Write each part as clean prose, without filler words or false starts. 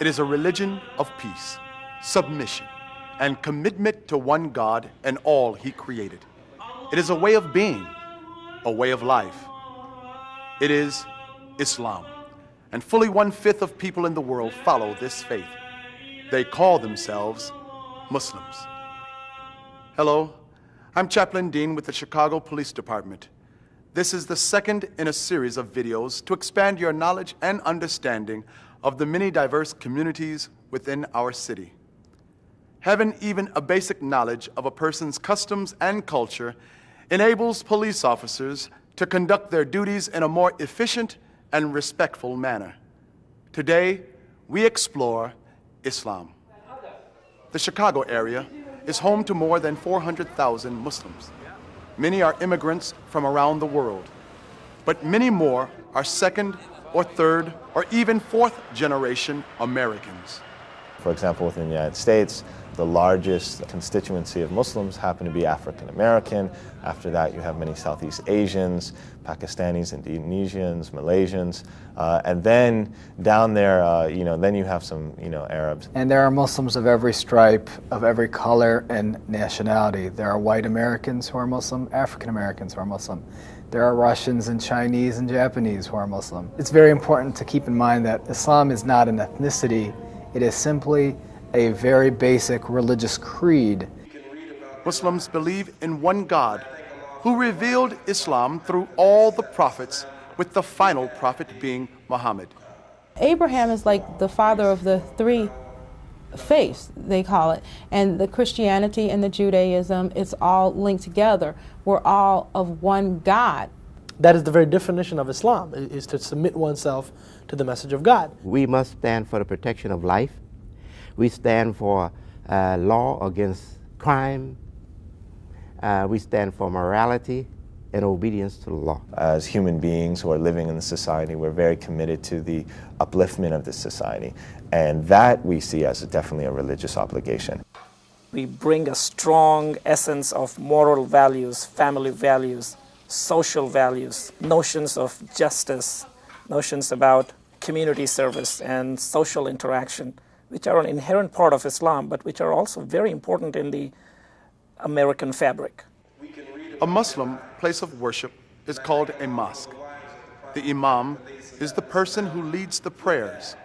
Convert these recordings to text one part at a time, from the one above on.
is a religion of peace, submission, and commitment to one God and all He created. It is a way of being, a way of life. It is Islam, and fully 1/5 of people in the world follow this faith. They call themselves Muslims. Hello, I'm Chaplain Dean with the Chicago Police Department. This is the second in a series of videos to expand your knowledge and understanding of the many diverse communities within our city. Having even a basic knowledge of a person's customs and culture enables police officers to conduct their duties in a more efficient and respectful manner. Today, we explore Islam. The Chicago area is home to more than 400,000 Muslims. Many are immigrants from around the world, but many more are second or third or even fourth generation Americans. For example, within the United States, the largest constituency of Muslims happen to be African American. After that, you have many Southeast Asians, Pakistanis, Indonesians, Malaysians, and then down there, then you have some, Arabs. And there are Muslims of every stripe, of every color and nationality. There are white Americans who are Muslim, African Americans who are Muslim. There are Russians and Chinese and Japanese who are Muslim. It's very important to keep in mind that Islam is not an ethnicity. It is simply a very basic religious creed. Muslims believe in one God who revealed Islam through all the prophets, with the final prophet being Muhammad. Abraham is like the father of the three faiths, they call it. And the Christianity and the Judaism, it's all linked together. We're all of one God. That is the very definition of Islam, is to submit oneself to the message of God. We must stand for the protection of life. We stand for law against crime. We stand for morality and obedience to the law. As human beings who are living in the society, we're very committed to the upliftment of this society. And that we see as definitely a religious obligation. We bring a strong essence of moral values, family values, social values, notions of justice, notions about community service and social interaction, which are an inherent part of Islam, but which are also very important in the American fabric. A Muslim place of worship is called a mosque. The imam is the person who leads the prayers.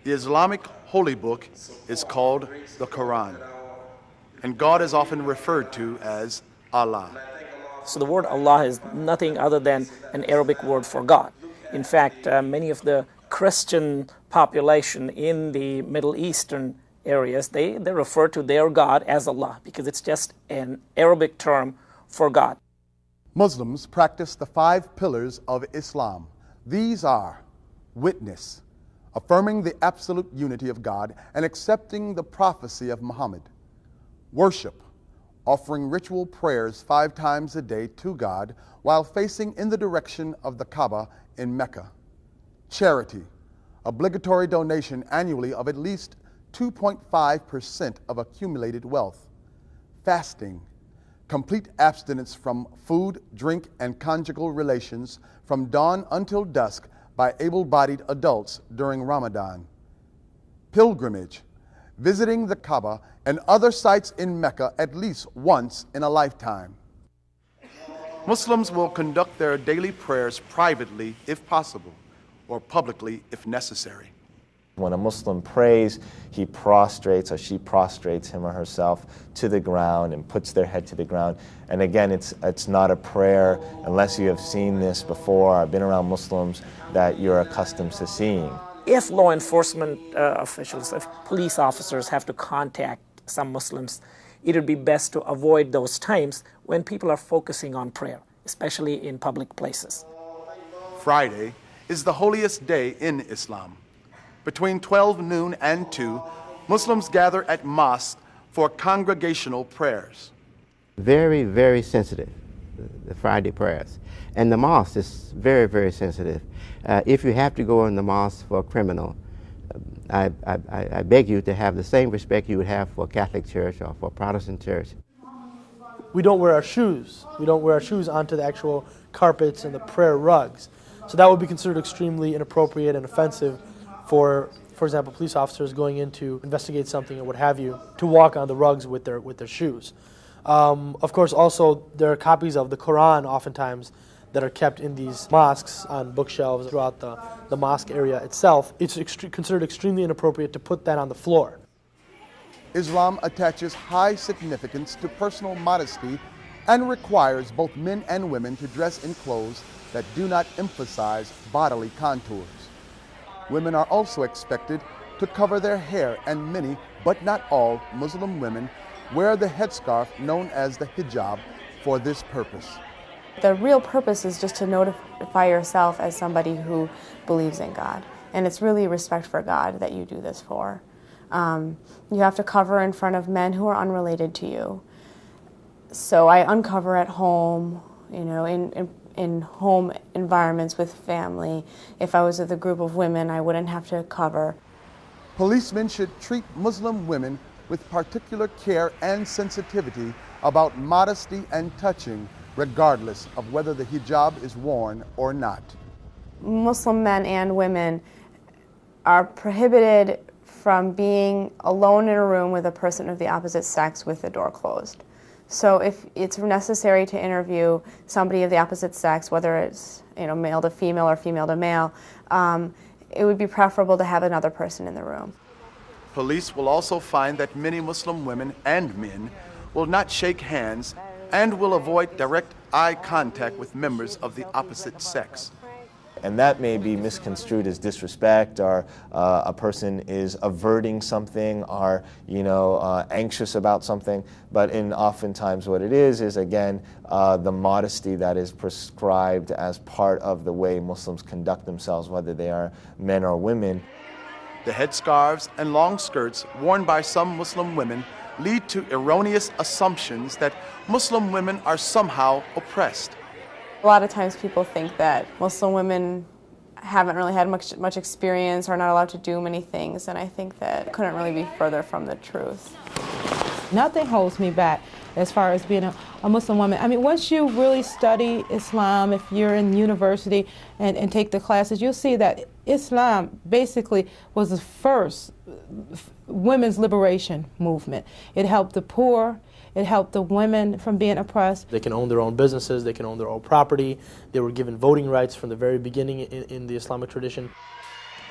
The Islamic holy book is called the Quran, and God is often referred to as Allah. So the word Allah is nothing other than an Arabic word for God. In fact, many of the Christian population in the Middle Eastern areas, they refer to their God as Allah because it's just an Arabic term for God. Muslims practice the 5 pillars of Islam. These are witness, affirming the absolute unity of God and accepting the prophecy of Muhammad; worship, offering ritual prayers 5 times a day to God while facing in the direction of the Kaaba in Mecca; charity, obligatory donation annually of at least 2.5% of accumulated wealth; fasting, complete abstinence from food, drink, and conjugal relations from dawn until dusk by able-bodied adults during Ramadan; pilgrimage, visiting the Kaaba and other sites in Mecca at least once in a lifetime. Muslims will conduct their daily prayers privately if possible, or publicly if necessary. When a Muslim prays, he prostrates or she prostrates him or herself to the ground and puts their head to the ground. And again, it's not a prayer, unless you have seen this before or been around Muslims, that you're accustomed to seeing. If law enforcement officials, if police officers have to contact some Muslims, it would be best to avoid those times when people are focusing on prayer, especially in public places. Friday is the holiest day in Islam. Between 12 noon and 2, Muslims gather at mosques for congregational prayers. Very, very sensitive, the Friday prayers. And the mosque is very, very sensitive. If you have to go in the mosque for a criminal, I beg you to have the same respect you would have for a Catholic church or for a Protestant church. We don't wear our shoes. We don't wear our shoes onto the actual carpets and the prayer rugs. So that would be considered extremely inappropriate and offensive for example, police officers going in to investigate something or what have you, to walk on the rugs with their shoes. Of course, also there are copies of the Quran oftentimes that are kept in these mosques on bookshelves throughout the mosque area itself. It's considered extremely inappropriate to put that on the floor. Islam attaches high significance to personal modesty and requires both men and women to dress in clothes that do not emphasize bodily contours. Women are also expected to cover their hair, and many, but not all, Muslim women wear the headscarf known as the hijab for this purpose. The real purpose is just to notify yourself as somebody who believes in God. And it's really respect for God that you do this for. You have to cover in front of men who are unrelated to you. So I uncover at home, you know, in home environments with family. If I was with a group of women, I wouldn't have to cover. Policemen should treat Muslim women with particular care and sensitivity about modesty and touching, regardless of whether the hijab is worn or not. Muslim men and women are prohibited from being alone in a room with a person of the opposite sex with the door closed. So if it's necessary to interview somebody of the opposite sex, whether it's, you know, male to female or female to male, it would be preferable to have another person in the room. Police will also find that many Muslim women and men will not shake hands and will avoid direct eye contact with members of the opposite sex. And that may be misconstrued as disrespect, or a person is averting something, or anxious about something. But oftentimes what it is again the modesty that is prescribed as part of the way Muslims conduct themselves, whether they are men or women. The headscarves and long skirts worn by some Muslim women lead to erroneous assumptions that Muslim women are somehow oppressed. A lot of times people think that Muslim women haven't really had much experience or are not allowed to do many things, and I think that couldn't really be further from the truth. Nothing holds me back as far as being a Muslim woman. I mean, once you really study Islam, if you're in university and take the classes, you'll see that Islam basically was the first women's liberation movement. It helped the poor. It helped the women from being oppressed. They can own their own businesses, they can own their own property. They were given voting rights from the very beginning in the Islamic tradition.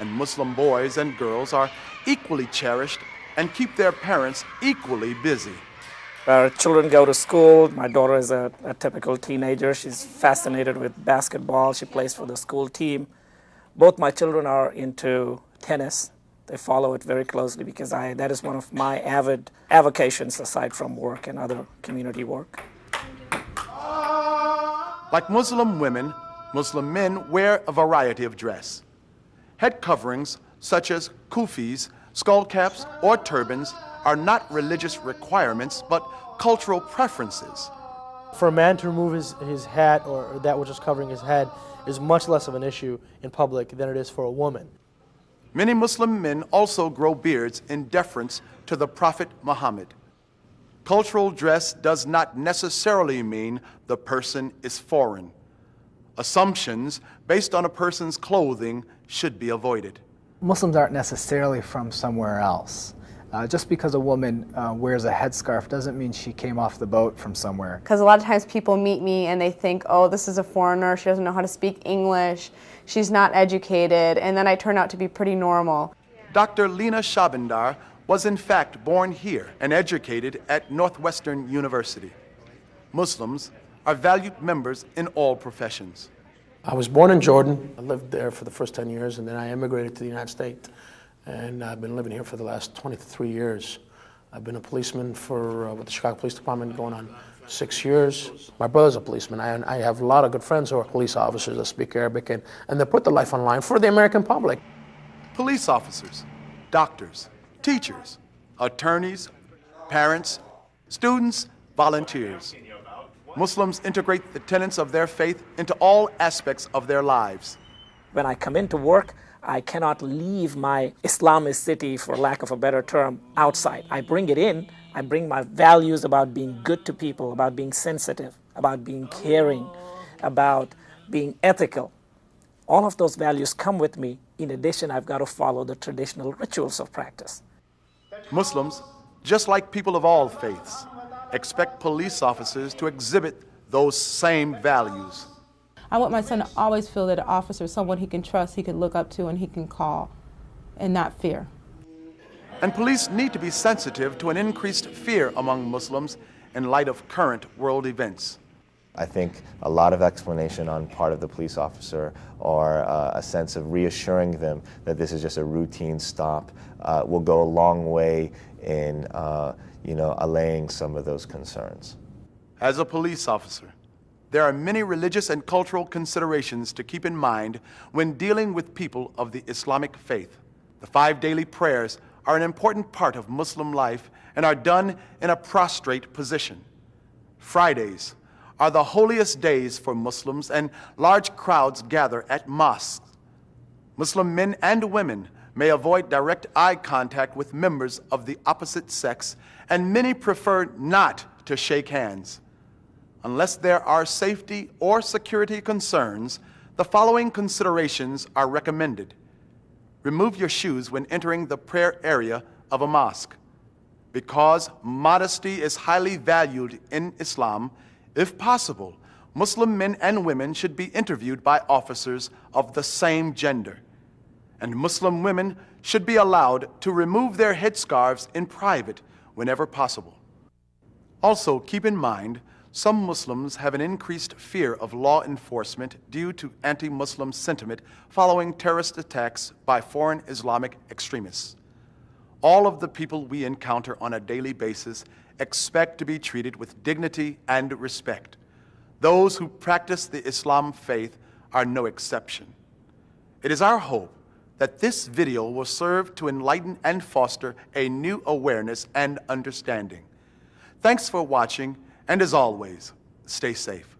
And Muslim boys and girls are equally cherished and keep their parents equally busy. Our children go to school. My daughter is a typical teenager. She's fascinated with basketball. She plays for the school team. Both my children are into tennis. They follow it very closely because that is one of my avid avocations aside from work and other community work. Like Muslim women, Muslim men wear a variety of dress. Head coverings such as kufis, skull caps, or turbans are not religious requirements but cultural preferences. For a man to remove his hat or that which is covering his head is much less of an issue in public than it is for a woman. Many Muslim men also grow beards in deference to the Prophet Muhammad. Cultural dress does not necessarily mean the person is foreign. Assumptions based on a person's clothing should be avoided. Muslims aren't necessarily from somewhere else. Just because a woman wears a headscarf doesn't mean she came off the boat from somewhere. Because a lot of times people meet me and they think, oh, this is a foreigner, she doesn't know how to speak English, she's not educated, and then I turn out to be pretty normal. Dr. Lena Shabandar was in fact born here and educated at Northwestern University. Muslims are valued members in all professions. I was born in Jordan. I lived there for the first 10 years, and then I immigrated to the United States. And I've been living here for the last 23 years. I've been a policeman with the Chicago Police Department going on 6 years. My brother's a policeman. I have a lot of good friends who are police officers that speak Arabic, and they put their life on line for the American public. Police officers, doctors, teachers, attorneys, parents, students, volunteers. Muslims integrate the tenets of their faith into all aspects of their lives. When I come into work, I cannot leave my Islamicity, for lack of a better term, outside. I bring it in. I bring my values about being good to people, about being sensitive, about being caring, about being ethical. all of those values come with me. In addition, I've got to follow the traditional rituals of practice. Muslims, just like people of all faiths, expect police officers to exhibit those same values. I want my son to always feel that an officer is someone he can trust, he can look up to, and he can call, and not fear. And police need to be sensitive to an increased fear among Muslims in light of current world events. I think a lot of explanation on part of the police officer, or a sense of reassuring them that this is just a routine stop, will go a long way in allaying some of those concerns. As a police officer, there are many religious and cultural considerations to keep in mind when dealing with people of the Islamic faith. The 5 daily prayers are an important part of Muslim life and are done in a prostrate position. Fridays are the holiest days for Muslims, and large crowds gather at mosques. Muslim men and women may avoid direct eye contact with members of the opposite sex, and many prefer not to shake hands. Unless there are safety or security concerns, the following considerations are recommended. Remove your shoes when entering the prayer area of a mosque. Because modesty is highly valued in Islam, if possible, Muslim men and women should be interviewed by officers of the same gender. And Muslim women should be allowed to remove their headscarves in private whenever possible. Also, keep in mind, some Muslims have an increased fear of law enforcement due to anti-Muslim sentiment following terrorist attacks by foreign Islamic extremists. All of the people we encounter on a daily basis expect to be treated with dignity and respect. Those who practice the Islam faith are no exception. It is our hope that this video will serve to enlighten and foster a new awareness and understanding. Thanks for watching, and as always, stay safe.